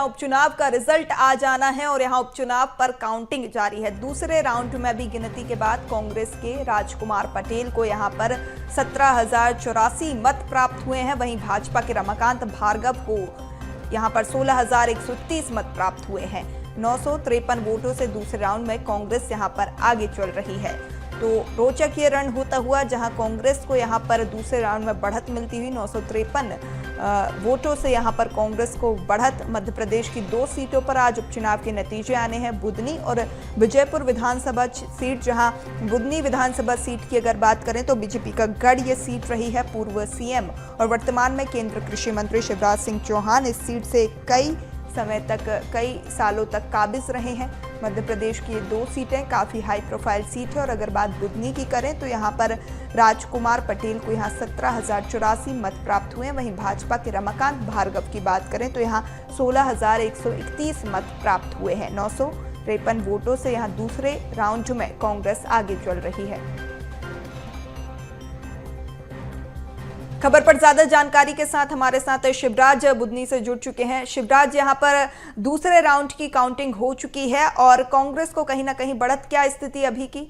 उपचुनाव का रिजल्ट आ जाना है और यहां उपचुनाव पर काउंटिंग जारी है। दूसरे राउंड में भी गिनती के बाद कांग्रेस के राजकुमार पटेल को यहां पर 17,084 मत प्राप्त हुए हैं। वहीं भाजपा के रमाकांत भार्गव को यहां पर 16,131 मत प्राप्त हुए हैं। 953 वोटों से दूसरे राउंड में कांग्रेस यहां पर आगे चल रही है। तो रोचक ये रण होता हुआ जहां कांग्रेस को यहां पर दूसरे राउंड में बढ़त मिलती हुई 953 वोटों से यहां पर कांग्रेस को बढ़त। मध्य प्रदेश की 2 सीटों पर आज उपचुनाव के नतीजे आने हैं, बुधनी और विजयपुर विधानसभा सीट। जहां बुधनी विधानसभा सीट की अगर बात करें तो बीजेपी का गढ़ ये सीट रही है। पूर्व सीएम और वर्तमान में केंद्रीय कृषि मंत्री शिवराज सिंह चौहान इस सीट से कई सालों तक काबिज रहे हैं। मध्य प्रदेश की ये 2 सीटें काफ़ी हाई प्रोफाइल सीट है। और अगर बात बुधनी की करें तो यहाँ पर राजकुमार पटेल को यहाँ 17,084 मत प्राप्त हुए हैं। वहीं भाजपा के रमाकांत भार्गव की बात करें तो यहाँ 16,131 मत प्राप्त हुए हैं। 953 वोटों से यहाँ दूसरे राउंड में कांग्रेस आगे चल रही है। खबर पर ज्यादा जानकारी के साथ हमारे साथ शिवराज बुधनी से जुड़ चुके हैं। शिवराज, यहां पर दूसरे राउंड की काउंटिंग हो चुकी है और कांग्रेस को कहीं ना कहीं बढ़त, क्या स्थिति अभी की?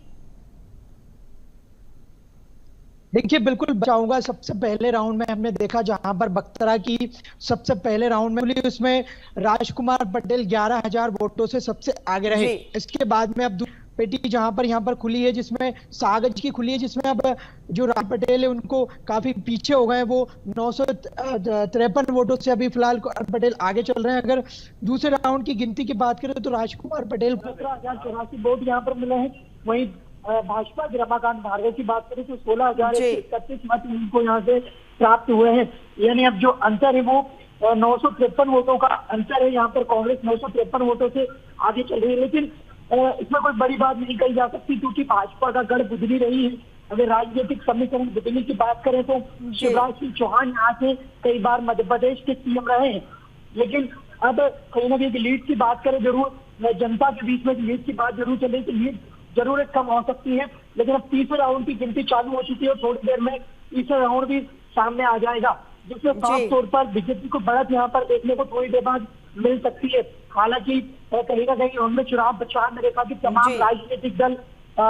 देखिए, बिल्कुल चाहूंगा। सबसे पहले राउंड में हमने देखा जहां पर बख्तरा की सबसे पहले राउंड में उसमें राजकुमार पटेल 11,000 वोटों से सबसे आगे रहे। इसके बाद में अब पेटी जहां पर यहाँ पर खुली है, जिसमें सागज की खुली है, जिसमें अब जो राज पटेल है उनको काफी पीछे हो गए। वो 953 वोटों से अभी फिलहाल पटेल आगे चल रहे हैं। अगर दूसरे राउंड की गिनती की बात करें तो राजकुमार पटेल 17,084 वोट यहाँ पर मिले हैं। वहीं भाजपा के रमाकांत भार्गव की बात करें तो 16,131 मत उनको यहाँ से प्राप्त हुए हैं। यानी अब जो अंतर है वो 953 वोटों का अंतर है। यहाँ पर कांग्रेस 953 वोटों से आगे चल रही है। लेकिन इसमें कोई बड़ी बात नहीं कही जा सकती, क्योंकि भाजपा का गढ़ बुधनी रही है। अगर राजनीतिक समीकरण बुधनी की बात करें तो शिवराज सिंह चौहान यहाँ से कई बार मध्य प्रदेश के सीएम रहे हैं। लेकिन अब कहीं ना कहीं लीड की बात करें, जरूर जनता के बीच में लीड की बात जरूर चल रही है। लीड जरूर कम हो सकती है, लेकिन अब तीसरे राउंड की गिनती चालू हो चुकी है और थोड़ी देर में तीसरा राउंड भी सामने आ जाएगा, जिसमें साफ तौर पर बीजेपी को बढ़त यहाँ पर देखने को थोड़ी देर बाद मिल सकती है। हालांकि कहीं ना कहीं उनमें चुनाव प्रचार में देखा कि तमाम राजनीतिक दल,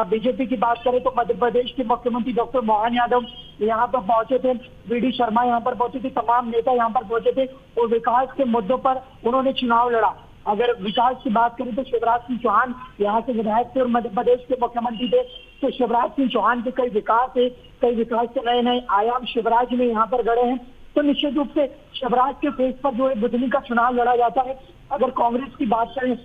बीजेपी की बात करें तो मध्य प्रदेश के मुख्यमंत्री डॉक्टर मोहन यादव यहाँ पर पहुंचे थे, वीडी शर्मा यहाँ पर पहुंचे थे, तमाम नेता यहाँ पर पहुंचे थे और विकास के मुद्दों पर उन्होंने चुनाव लड़ा। अगर विकास की बात करें तो शिवराज सिंह चौहान यहाँ से विधायक थे और मध्य प्रदेश के मुख्यमंत्री थे। तो शिवराज सिंह चौहान के कई विकास के नए नए आयाम शिवराज में यहाँ पर गढ़े हैं। तो निश्चित रूप से शिवराज के फेस पर जो है बुधनी का चुनाव लड़ा जाता है। अगर कांग्रेस की बात करें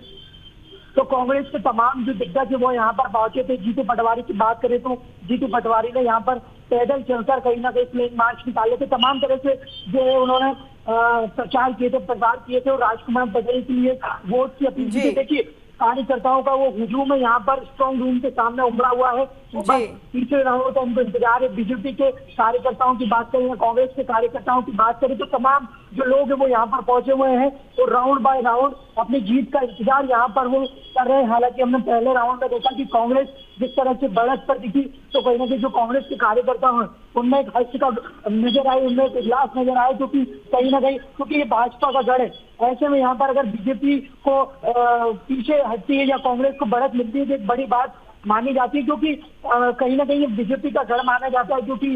तो कांग्रेस के तमाम जो दिग्गज है वो यहाँ पर पहुंचे थे। जीतू पटवारी की बात करें तो जीतू पटवारी ने यहाँ पर पैदल चलकर कहीं ना कहीं फ्लैग मार्च निकाले थे। तमाम तरह से जो है उन्होंने प्रचार किए थे और राजकुमार पटेल के लिए वोट की अपील की। देखिए, कार्यकर्ताओं का वो हुजूम है यहाँ पर स्ट्रॉन्ग रूम के सामने उमड़ा हुआ है। तीसरे राउंड का उनको इंतजार है। बीजेपी के कार्यकर्ताओं की बात करें या कांग्रेस के कार्यकर्ताओं की बात करें तो तमाम जो लोग हैं वो यहाँ पर पहुंचे हुए हैं और राउंड बाय राउंड अपनी जीत का इंतजार यहाँ पर वो कर रहे हैं। हालांकि हमने पहले राउंड में देखा कि कांग्रेस जिस तरह से बढ़त पर दिखी, तो कहीं ना कहीं जो कांग्रेस के कार्यकर्ता हैं उनमें एक हर्ष का नजर आए, उनमें एक उल्लास नजर आए, क्योंकि कहीं ना कहीं क्योंकि ये भाजपा का गढ़ है। ऐसे में यहाँ पर अगर बीजेपी को पीछे हटती है या कांग्रेस को बढ़त मिलती है तो एक बड़ी बात मानी जाती है, क्योंकि कहीं ना कहीं बीजेपी का गढ़ माना जाता है, क्योंकि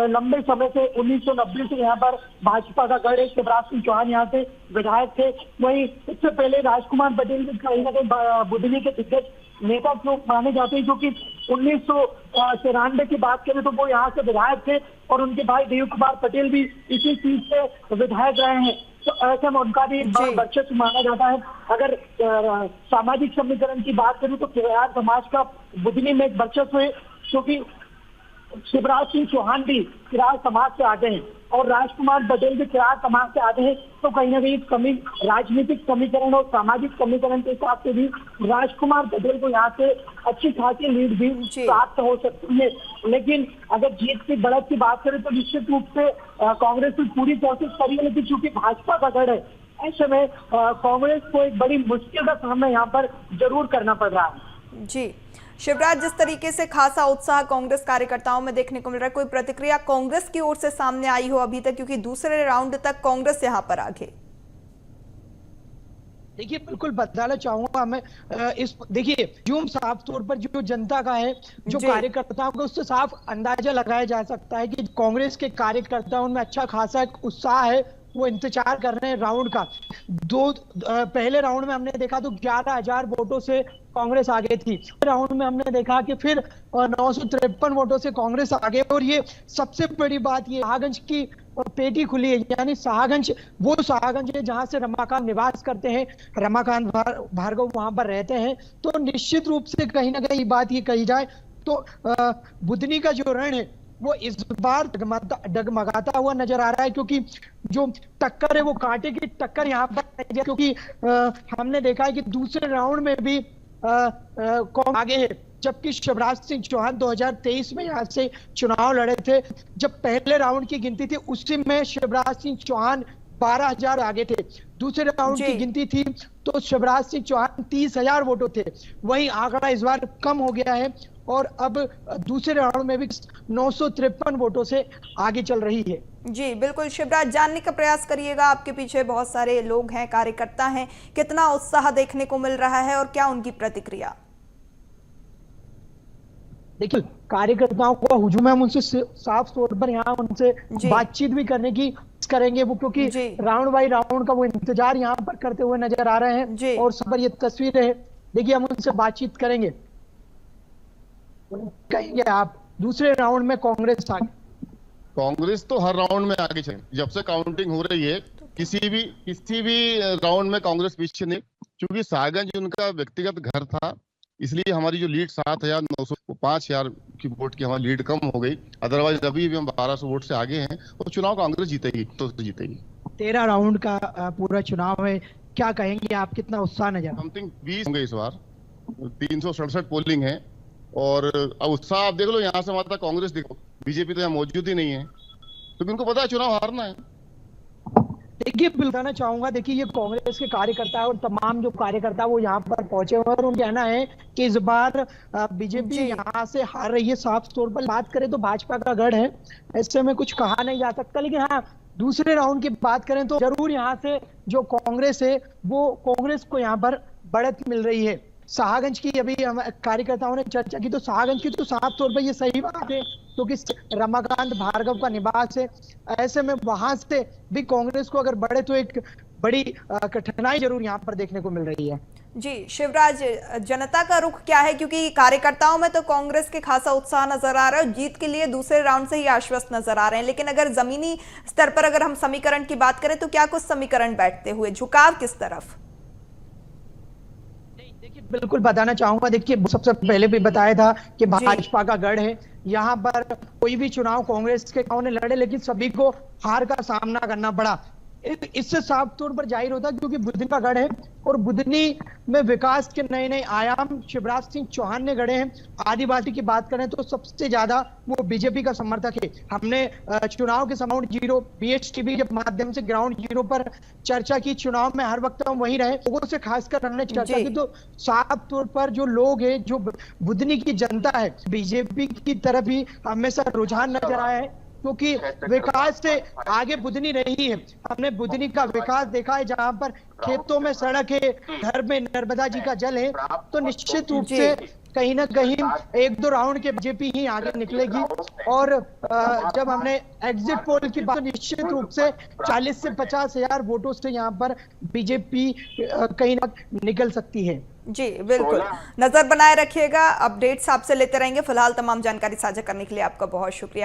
लंबे समय से 1990 से यहाँ पर भाजपा का गढ़ है। शिवराज सिंह चौहान यहाँ से विधायक थे। वहीं इससे पहले राजकुमार पटेल कहीं ना कहीं बुधनी के दिग्गज नेता जो माने जाते हैं, क्योंकि 1993 की बात करें तो वो यहाँ से विधायक थे और उनके भाई देव कुमार पटेल भी इसी सीट से विधायक रहे हैं। तो ऐसे में उनका भी वर्चस्व माना जाता है। अगर सामाजिक समीकरण की बात करें तो किराया समाज का बुधनी में एक वर्चस्व है, क्योंकि शिवराज सिंह चौहान भी किराया समाज से आते हैं और राजकुमार पटेल भी किराया समाज से आते हैं। तो कहीं ना कहीं राजनीतिक समीकरण और सामाजिक समीकरण के हिसाब से भी राजकुमार पटेल को यहाँ से अच्छी खासी लीड भी प्राप्त हो सकती है। लेकिन अगर जीत की बढ़त की बात करें तो निश्चित रूप से कांग्रेस ने पूरी कोशिश करी है, लेकिन चूंकि भाजपा का गढ़ है, ऐसे में कांग्रेस को एक बड़ी मुश्किल का सामना यहाँ पर जरूर करना पड़ रहा है। जी शिवराज, जिस तरीके से खासा उत्साह कांग्रेस कार्यकर्ताओं में देखने को मिल रहा है, कोई प्रतिक्रिया कांग्रेस की ओर से सामने आई हो अभी तक, क्योंकि दूसरे राउंड तक कांग्रेस यहां पर आगे? देखिए बिल्कुल बताना चाहूंगा मैं इस देखिए जो साफ तौर पर जो जनता का है, जो कार्यकर्ताओं का, उससे साफ अंदाजा लगाया जा सकता है कि कांग्रेस के कार्यकर्ताओं में अच्छा खासा एक उत्साह है। वो इंतजार कर रहे हैं राउंड का। पहले राउंड में हमने देखा तो 11,000 वोटों से कांग्रेस आगे थी। राउंड में हमने देखा कि फिर 953 वोटों से कांग्रेस आगे। और ये सबसे बड़ी बात, ये शाहगंज की पेटी खुली है, यानी शाहगंज वो शाहगंज है जहां से रमाकांत निवास करते हैं, रमाकांत भार्गव वहां पर रहते हैं। तो निश्चित रूप से कहीं ना कहीं बात ये कही जाए तो बुधनी का जो रण है वो इस बार डगमगाता हुआ नजर आ रहा है, क्योंकि जो टक्कर है वो कांटे की टक्कर यहाँ पर, क्योंकि हमने देखा है कि दूसरे राउंड में भी कौन आगे है, जबकि शिवराज सिंह चौहान 2023 में यहाँ से चुनाव लड़े थे। जब पहले राउंड की गिनती थी उसी में शिवराज सिंह चौहान 12,000 आगे थे। दूसरे राउंड की गिनती थी तो शिवराज सिंह चौहान 30,000 वोटों थे। वही आंकड़ा इस बार कम हो गया है और अब दूसरे राउंड में भी 953 वोटों से आगे चल रही है। जी बिल्कुल शिवराज, जानने का प्रयास करिएगा, आपके पीछे बहुत सारे लोग हैं, कार्यकर्ता हैं, कितना उत्साह देखने को मिल रहा है और क्या उनकी प्रतिक्रिया? देखिए कार्यकर्ताओं को हुजूम है, हम उनसे साफ तौर पर यहाँ उनसे बातचीत भी करने की करेंगे, वो क्योंकि राउंड बाई राउंड का वो इंतजार यहाँ पर करते हुए नजर आ रहे हैं। और सब पर ये तस्वीरें है, देखिए हम उनसे बातचीत करेंगे। कहेंगे आप दूसरे राउंड में कांग्रेस तो हर राउंड में आगे चले। जब से काउंटिंग हो रही है किसी भी राउंड में कांग्रेस पीछे नहीं, क्योंकि शाहगंज उनका व्यक्तिगत घर था, इसलिए हमारी जो लीड 7,900 5,000 की वोट की हमारी लीड कम हो गई। अदरवाइज अभी भी हम 1,200 वोट से आगे हैं और चुनाव कांग्रेस जीतेगी तो जीतेगी। 13 राउंड का पूरा चुनाव है, क्या कहेंगे आप, कितना उत्साह नजर? समथिंग 20 होंगे इस बार, 367 पोलिंग है। और अब उत्साह आप देख लो, यहाँ से वहां तक कांग्रेस देखो, बीजेपी तो यहाँ मौजूद ही नहीं है, क्योंकि उनको पता है चुनाव हारना है। देखिए बताना चाहूंगा, देखिए ये कांग्रेस के कार्यकर्ता और तमाम जो कार्यकर्ता वो यहाँ पर पहुंचे हुए और उनका कहना है कि इस बार बीजेपी यहाँ से हार रही है। साफ तौर पर बात करें तो भाजपा का गढ़ है, ऐसे में कुछ कहा नहीं जा सकता। लेकिन हाँ, दूसरे राउंड की बात करें तो जरूर यहाँ से जो कांग्रेस है वो कांग्रेस को यहाँ पर बढ़त मिल रही है। शाहगंज की अभी कार्यकर्ताओं ने चर्चा की तो शाहगंज की तो साफ तौर पर ये सही बात है, क्योंकि रमाकांत भार्गव का निवास है। ऐसे में वहां से भी कांग्रेस को अगर बढ़े तो एक बड़ी कठिनाई जरूर यहाँ पर देखने को मिल रही है। जी शिवराज, जनता का रुख क्या है, क्योंकि कार्यकर्ताओं में तो कांग्रेस के खासा उत्साह नजर आ रहा है, जीत के लिए दूसरे राउंड से ही आश्वस्त नजर आ रहे हैं, लेकिन अगर जमीनी स्तर पर अगर हम समीकरण की बात करें तो क्या कुछ समीकरण बैठते हुए, झुकाव किस तरफ? देखिए बिल्कुल बताना चाहूंगा, देखिए सबसे पहले भी बताया था कि भाजपा का गढ़ है, यहाँ पर कोई भी चुनाव कांग्रेस के ने लड़े लेकिन सभी को हार का सामना करना पड़ा। इससे साफ तौर पर जाहिर होता है क्योंकि बुधनी का गढ़ है और बुधनी में विकास के नए नए आयाम शिवराज सिंह चौहान ने गढ़े हैं। आदिवासी की बात करें तो सबसे ज्यादा वो बीजेपी का समर्थक है। हमने चुनाव के ग्राउंड जीरो BHTV के माध्यम से ग्राउंड जीरो पर चर्चा की, चुनाव में हर वक्त हम वहीं रहे, लोगों से खासकर हमने चर्चा की तो साफ तौर पर जो लोग हैं, जो बुधनी की जनता है, बीजेपी की तरफ ही हमेशा रुझान नजर आया है, क्योंकि विकास से आगे बुधनी रही है। हमने बुधनी का विकास देखा है, जहां पर खेतों में सड़क है, घर में नर्मदा जी का जल है, तो निश्चित रूप से कहीं ना कहीं 1-2 राउंड के बीजेपी ही आगे निकलेगी। और जब हमने एग्जिट पोल की बात, निश्चित रूप से 40 से 50,000 वोटों से यहाँ पर बीजेपी कहीं ना निकल सकती है। जी बिल्कुल, नजर बनाए रखिएगा, अपडेट्स आपसे लेते रहेंगे। फिलहाल तमाम जानकारी साझा करने के लिए आपका बहुत शुक्रिया।